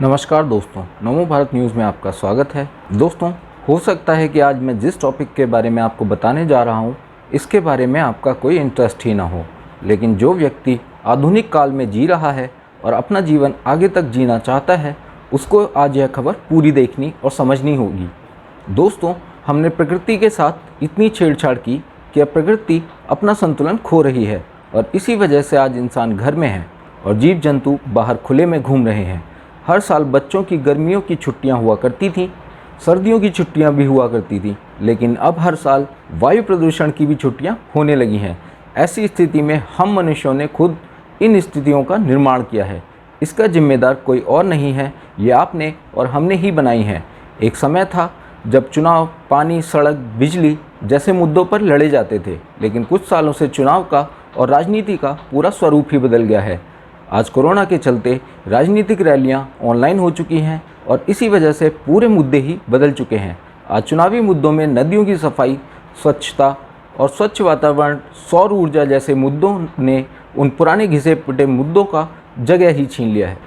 नमस्कार दोस्तों, नमो भारत न्यूज़ में आपका स्वागत है। दोस्तों, हो सकता है कि आज मैं जिस टॉपिक के बारे में आपको बताने जा रहा हूँ इसके बारे में आपका कोई इंटरेस्ट ही ना हो, लेकिन जो व्यक्ति आधुनिक काल में जी रहा है और अपना जीवन आगे तक जीना चाहता है उसको आज यह खबर पूरी देखनी और समझनी होगी। दोस्तों, हमने प्रकृति के साथ इतनी छेड़छाड़ की कि अब प्रकृति अपना संतुलन खो रही है और इसी वजह से आज इंसान घर में है और जीव जंतु बाहर खुले में घूम रहे हैं। हर साल बच्चों की गर्मियों की छुट्टियां हुआ करती थीं, सर्दियों की छुट्टियां भी हुआ करती थीं, लेकिन अब हर साल वायु प्रदूषण की भी छुट्टियां होने लगी हैं। ऐसी स्थिति में हम मनुष्यों ने खुद इन स्थितियों का निर्माण किया है। इसका जिम्मेदार कोई और नहीं है, ये आपने और हमने ही बनाई है। एक समय था जब चुनाव, पानी, सड़क, बिजली जैसे मुद्दों पर लड़े जाते थे, लेकिन कुछ सालों से चुनाव का और राजनीति का पूरा स्वरूप ही बदल गया है। आज कोरोना के चलते राजनीतिक रैलियां ऑनलाइन हो चुकी हैं और इसी वजह से पूरे मुद्दे ही बदल चुके हैं। आज चुनावी मुद्दों में नदियों की सफाई, स्वच्छता और स्वच्छ वातावरण, सौर ऊर्जा जैसे मुद्दों ने उन पुराने घिसे पिटे मुद्दों का जगह ही छीन लिया है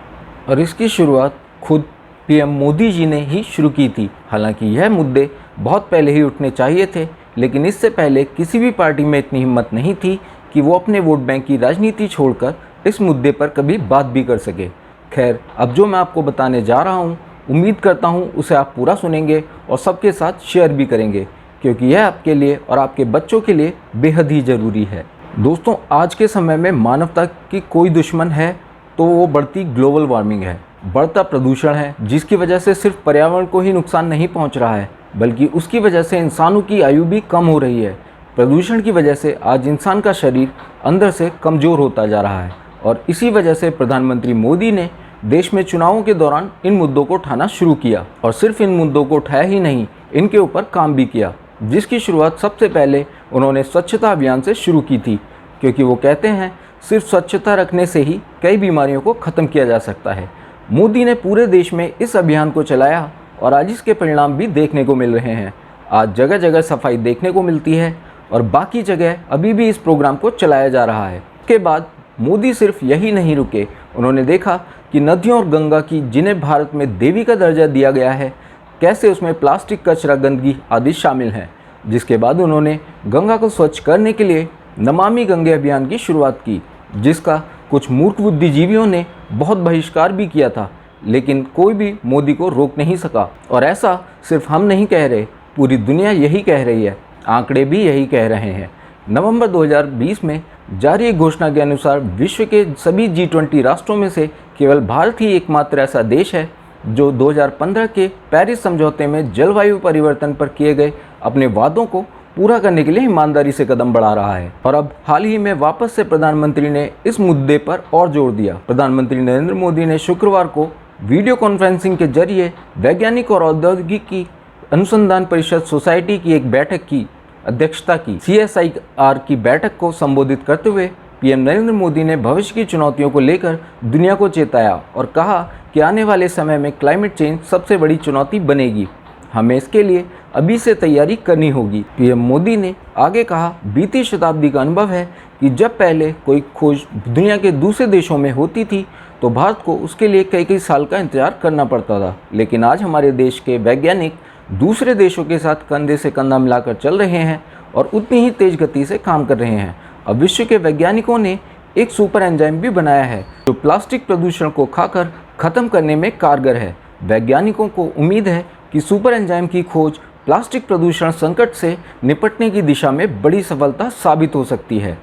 और इसकी शुरुआत खुद पीएम मोदी जी ने ही शुरू की थी। हालांकि यह मुद्दे बहुत पहले ही उठने चाहिए थे, लेकिन इससे पहले किसी भी पार्टी में इतनी हिम्मत नहीं थी कि वो अपने वोट बैंक की राजनीति छोड़कर इस मुद्दे पर कभी बात भी कर सके। खैर, अब जो मैं आपको बताने जा रहा हूँ, उम्मीद करता हूँ उसे आप पूरा सुनेंगे और सबके साथ शेयर भी करेंगे, क्योंकि यह आपके लिए और आपके बच्चों के लिए बेहद ही ज़रूरी है। दोस्तों, आज के समय में मानवता की कोई दुश्मन है तो वो बढ़ती ग्लोबल वार्मिंग है, बढ़ता प्रदूषण है, जिसकी वजह से सिर्फ पर्यावरण को ही नुकसान नहीं पहुँच रहा है, बल्कि उसकी वजह से इंसानों की आयु भी कम हो रही है। प्रदूषण की वजह से आज इंसान का शरीर अंदर से कमज़ोर होता जा रहा है और इसी वजह से प्रधानमंत्री मोदी ने देश में चुनावों के दौरान इन मुद्दों को उठाना शुरू किया और सिर्फ इन मुद्दों को उठाया ही नहीं, इनके ऊपर काम भी किया, जिसकी शुरुआत सबसे पहले उन्होंने स्वच्छता अभियान से शुरू की थी, क्योंकि वो कहते हैं सिर्फ स्वच्छता रखने से ही कई बीमारियों को ख़त्म किया जा सकता है। मोदी ने पूरे देश में इस अभियान को चलाया और आज इसके परिणाम भी देखने को मिल रहे हैं। आज जगह जगह सफाई देखने को मिलती है और बाकी जगह अभी भी इस प्रोग्राम को चलाया जा रहा है। इसके बाद मोदी सिर्फ यही नहीं रुके, उन्होंने देखा कि नदियों और गंगा की, जिन्हें भारत में देवी का दर्जा दिया गया है, कैसे उसमें प्लास्टिक, कचरा, गंदगी आदि शामिल हैं। जिसके बाद उन्होंने गंगा को स्वच्छ करने के लिए नमामि गंगे अभियान की शुरुआत की, जिसका कुछ मूर्ख बुद्धिजीवियों ने बहुत बहिष्कार भी किया था, लेकिन कोई भी मोदी को रोक नहीं सका। और ऐसा सिर्फ हम नहीं कह रहे, पूरी दुनिया यही कह रही है, आंकड़े भी यही कह रहे हैं। नवंबर 2020 में जारी एक घोषणा के अनुसार विश्व के सभी G20 राष्ट्रों में से केवल भारत ही एकमात्र ऐसा देश है जो 2015 के पेरिस समझौते में जलवायु परिवर्तन पर किए गए अपने वादों को पूरा करने के लिए ईमानदारी से कदम बढ़ा रहा है। और अब हाल ही में वापस से प्रधानमंत्री ने इस मुद्दे पर और जोर दिया। प्रधानमंत्री नरेंद्र मोदी ने शुक्रवार को वीडियो कॉन्फ्रेंसिंग के जरिए वैज्ञानिक और औद्योगिकी अनुसंधान परिषद सोसाइटी की एक बैठक की अध्यक्षता की। CSIR की बैठक को संबोधित करते हुए पीएम नरेंद्र मोदी ने भविष्य की चुनौतियों को लेकर दुनिया को चेताया और कहा कि आने वाले समय में क्लाइमेट चेंज सबसे बड़ी चुनौती बनेगी, हमें इसके लिए अभी से तैयारी करनी होगी। पीएम मोदी ने आगे कहा, बीती शताब्दी का अनुभव है कि जब पहले कोई खोज दुनिया के दूसरे देशों में होती थी तो भारत को उसके लिए कई कई साल का इंतजार करना पड़ता था, लेकिन आज हमारे देश के वैज्ञानिक दूसरे देशों के साथ कंधे से कंधा मिलाकर चल रहे हैं और उतनी ही तेज गति से काम कर रहे हैं। अब विश्व के वैज्ञानिकों ने एक सुपर एंजाइम भी बनाया है जो प्लास्टिक प्रदूषण को खाकर ख़त्म करने में कारगर है। वैज्ञानिकों को उम्मीद है कि सुपर एंजाइम की खोज प्लास्टिक प्रदूषण संकट से निपटने की दिशा में बड़ी सफलता साबित हो सकती है।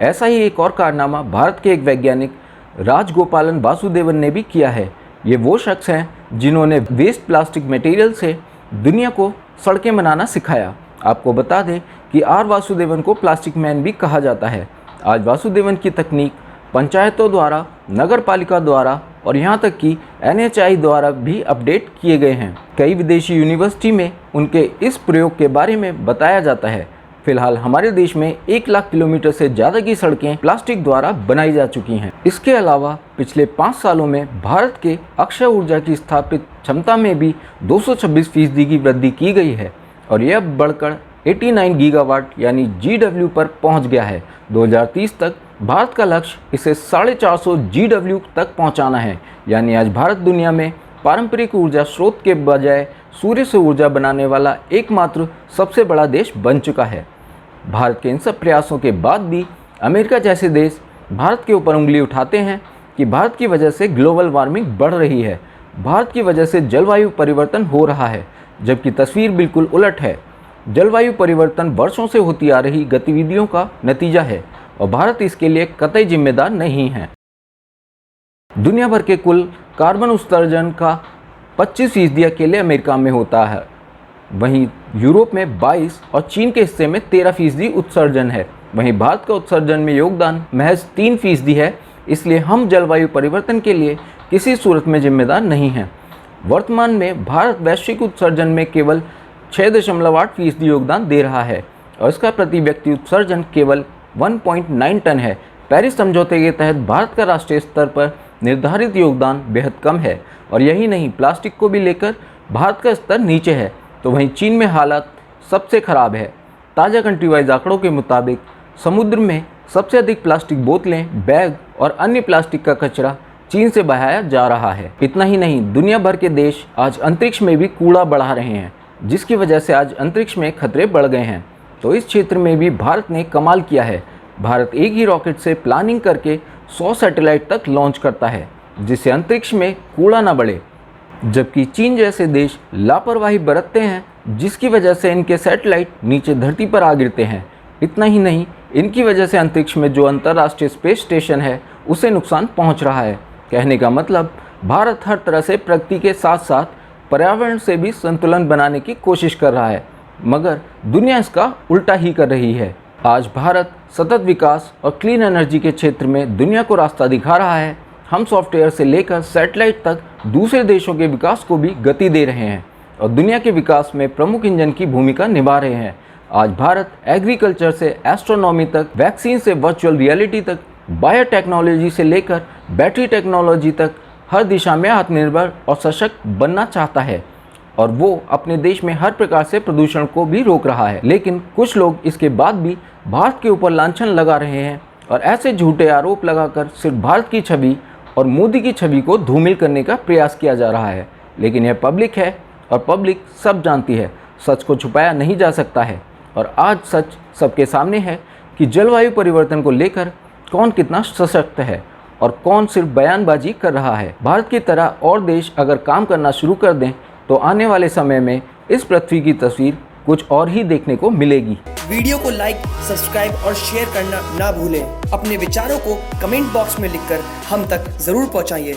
ऐसा ही एक और कारनामा भारत के एक वैज्ञानिक राजगोपालन वासुदेवन ने भी किया है। ये वो शख्स हैं जिन्होंने वेस्ट प्लास्टिक मटेरियल से दुनिया को सड़कें बनाना सिखाया। आपको बता दें कि आर वासुदेवन को प्लास्टिक मैन भी कहा जाता है। आज वासुदेवन की तकनीक पंचायतों द्वारा, नगर पालिका द्वारा और यहाँ तक कि NHI द्वारा भी अपडेट किए गए हैं। कई विदेशी यूनिवर्सिटी में उनके इस प्रयोग के बारे में बताया जाता है। फिलहाल हमारे देश में 1 लाख किलोमीटर से ज़्यादा की सड़कें प्लास्टिक द्वारा बनाई जा चुकी हैं। इसके अलावा पिछले 5 सालों में भारत के अक्षय ऊर्जा की स्थापित क्षमता में भी 226% की वृद्धि की गई है और यह बढ़कर 89 गीगावाट यानी GW पर पहुंच गया है। 2030 तक भारत का लक्ष्य इसे 450 GW तक पहुंचाना है। यानी आज भारत दुनिया में पारंपरिक ऊर्जा स्रोत के बजाय सूर्य से ऊर्जा बनाने वाला एकमात्र सबसे बड़ा देश बन चुका है। भारत के इन सब प्रयासों के बाद भी अमेरिका जैसे देश भारत के ऊपर उंगली उठाते हैं कि भारत की वजह से ग्लोबल वार्मिंग बढ़ रही है, भारत की वजह से जलवायु परिवर्तन हो रहा है, जबकि तस्वीर बिल्कुल उलट है। जलवायु परिवर्तन वर्षों से होती आ रही गतिविधियों का नतीजा है और भारत इसके लिए कतई जिम्मेदार नहीं है। दुनिया भर के कुल कार्बन उत्सर्जन का 25% अकेले अमेरिका में होता है, वहीं यूरोप में 22 और चीन के हिस्से में 13% उत्सर्जन है। वहीं भारत का उत्सर्जन में योगदान महज 3% है। इसलिए हम जलवायु परिवर्तन के लिए किसी सूरत में जिम्मेदार नहीं हैं। वर्तमान में भारत वैश्विक उत्सर्जन में केवल 6.8% योगदान दे रहा है और इसका प्रति व्यक्ति उत्सर्जन केवल 1.9 टन है। पेरिस समझौते के तहत भारत का राष्ट्रीय स्तर पर निर्धारित योगदान बेहद कम है और यही नहीं, प्लास्टिक को भी लेकर भारत का स्तर नीचे है। तो वहीं चीन में हालत सबसे खराब है। ताज़ा कंट्री वाइज आंकड़ों के मुताबिक समुद्र में सबसे अधिक प्लास्टिक बोतलें, बैग और अन्य प्लास्टिक का कचरा चीन से बहाया जा रहा है। इतना ही नहीं, दुनिया भर के देश आज अंतरिक्ष में भी कूड़ा बढ़ा रहे हैं, जिसकी वजह से आज अंतरिक्ष में खतरे बढ़ गए हैं। तो इस क्षेत्र में भी भारत ने कमाल किया है। भारत एक ही रॉकेट से प्लानिंग करके 100 सैटेलाइट तक लॉन्च करता है, जिससे अंतरिक्ष में कूड़ा न बढ़े, जबकि चीन जैसे देश लापरवाही बरतते हैं, जिसकी वजह से इनके सैटेलाइट नीचे धरती पर आ गिरते हैं। इतना ही नहीं, इनकी वजह से अंतरिक्ष में जो अंतर्राष्ट्रीय स्पेस स्टेशन है उसे नुकसान पहुंच रहा है। कहने का मतलब, भारत हर तरह से प्रगति के साथ साथ पर्यावरण से भी संतुलन बनाने की कोशिश कर रहा है, मगर दुनिया इसका उल्टा ही कर रही है। आज भारत सतत विकास और क्लीन एनर्जी के क्षेत्र में दुनिया को रास्ता दिखा रहा है। हम सॉफ्टवेयर से लेकर सैटेलाइट तक दूसरे देशों के विकास को भी गति दे रहे हैं और दुनिया के विकास में प्रमुख इंजन की भूमिका निभा रहे हैं। आज भारत एग्रीकल्चर से एस्ट्रोनॉमी तक, वैक्सीन से वर्चुअल रियलिटी तक, बायोटेक्नोलॉजी से लेकर बैटरी टेक्नोलॉजी तक हर दिशा में आत्मनिर्भर और सशक्त बनना चाहता है और वो अपने देश में हर प्रकार से प्रदूषण को भी रोक रहा है। लेकिन कुछ लोग इसके बाद भी भारत के ऊपर लांछन लगा रहे हैं और ऐसे झूठे आरोप लगाकर सिर्फ भारत की छवि और मोदी की छवि को धूमिल करने का प्रयास किया जा रहा है। लेकिन यह पब्लिक है और पब्लिक सब जानती है, सच को छुपाया नहीं जा सकता है। और आज सच सबके सामने है कि जलवायु परिवर्तन को लेकर कौन कितना सशक्त है और कौन सिर्फ बयानबाजी कर रहा है। भारत की तरह और देश अगर काम करना शुरू कर दें तो आने वाले समय में इस पृथ्वी की तस्वीर कुछ और ही देखने को मिलेगी। वीडियो को लाइक, सब्सक्राइब और शेयर करना ना भूलें। अपने विचारों को कमेंट बॉक्स में लिखकर हम तक जरूर पहुंचाइए।